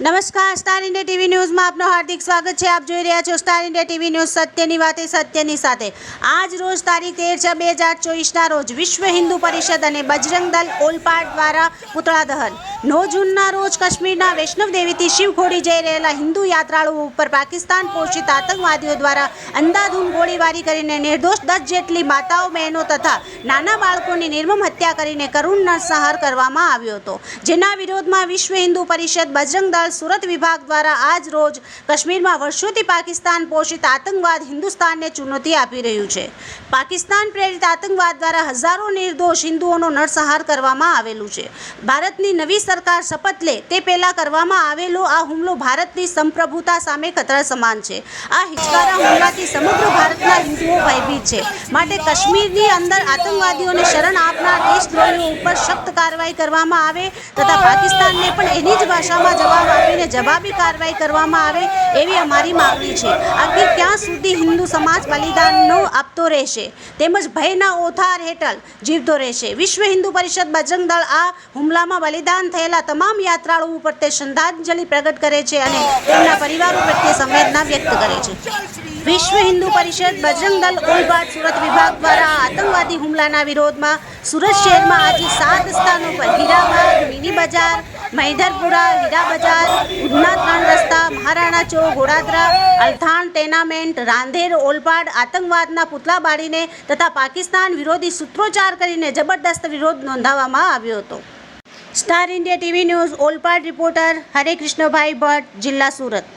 નમસ્કાર, star India TV ન્યૂઝમાં આપનું હાર્દિક સ્વાગત છે। આપ જોઈ રહ્યા છો સ્ટાર ઇન્ડિયા ટીવી ન્યૂઝ, સત્યની વાતે સત્યની સાથે। આજ રોજ તારીખ 13/6/2024ના રોજ વિશ્વ હિન્દુ પરિષદ અને બજરંગ દળ ઓલપાડ દ્વારા પુતળા દહન। 9 જૂનના રોજ કાશ્મીરના વૈષ્ણવ દેવીથી શિવખોડી જઈ રહેલા હિન્દુ યાત્રાળુઓ ઉપર પાકિસ્તાન પોષિત આતંકવાદીઓ દ્વારા અંધાધૂંધ ગોળીબારી કરીને નિર્દોષ 10 જેટલી માતાઓ, બહેનો તથા નાના બાળકોની નિર્મમ હત્યા કરીને કરુણ નરસંહાર કરવામાં આવ્યો હતો, જેના વિરોધમાં વિશ્વ હિન્દુ પરિષદ બજરંગ દળ સુરત વિભાગ દ્વારા આજ રોજ કાશ્મીરમાં વર્ષોથી પાકિસ્તાન પોષિત આતંકવાદ હિન્દુસ્તાનને ચુનૌતી આપી રહ્યું છે। પાકિસ્તાન પ્રેરિત આતંકવાદ દ્વારા હજારો નિર્દોષ હિન્દુઓનો નરસંહાર કરવામાં આવેલું છે। ભારતની નવી સરકાર શપથ લે તે પહેલા કરવામાં આવેલો આ હુમલો ભારતની સંપ્રભુતા સામે ખતરા સમાન છે। આ હિચકારા હુમલાથી સમગ્ર ભારતના હિન્દુઓ ભયભીત છે, માટે કાશ્મીરની અંદર આતંકવાદીઓને શરણ આપનાર દેશદ્રોહીઓ ઉપર સખ્ત કાર્યવાહી કરવામાં આવે તથા પાકિસ્તાનને પણ એની જ ભાષામાં જવાબ આપીને જવાબી કાર્યવાહી કરવામાં આવે એવી અમારી માંગણી છે। આખિર ક્યાં સુધી હિન્દુ સમાજ બલિદાનનો આપતો રહેશે તેમજ ભયના ઓથાર હેઠળ જીવતો રહેશે? વિશ્વ હિન્દુ પરિષદ બજરંગ દળ આ હુમલામાં બલિદાન થયેલા તમામ યાત્રાળુઓ પ્રત્યે શ્રદ્ધાંજલિ પ્રગટ કરે છે અને તેમના પરિવારો પ્રત્યે સંવેદના વ્યક્ત કરે છે। વિશ્વ હિન્દુ પરિષદ બજરંગ દળ ઓલપાડ સુરત વિભાગ દ્વારા આતંકવાદી હુમલાના વિરોધમાં સુરત શહેરમાં આજે 7 સ્થાનો પર હીરાબાગ, મિની બજાર, મહિધરપુરા, હીરા બજાર, ઉધના 3 રસ્તા, મહારાણા ચોક, ગોડાદરા, અલથાણ ટેનામેન્ટ, રાંધેર, ઓલપાડ આતંકવાદના પુતળા બાળીને તથા પાકિસ્તાન વિરોધી સૂત્રોચ્ચાર કરીને જબરદસ્ત વિરોધ નોંધાવવામાં આવ્યો હતો। Star India TV news Olpad reporter હરે કૃષ્ણભાઈ ભટ્ટ, જિલ્લા સુરત।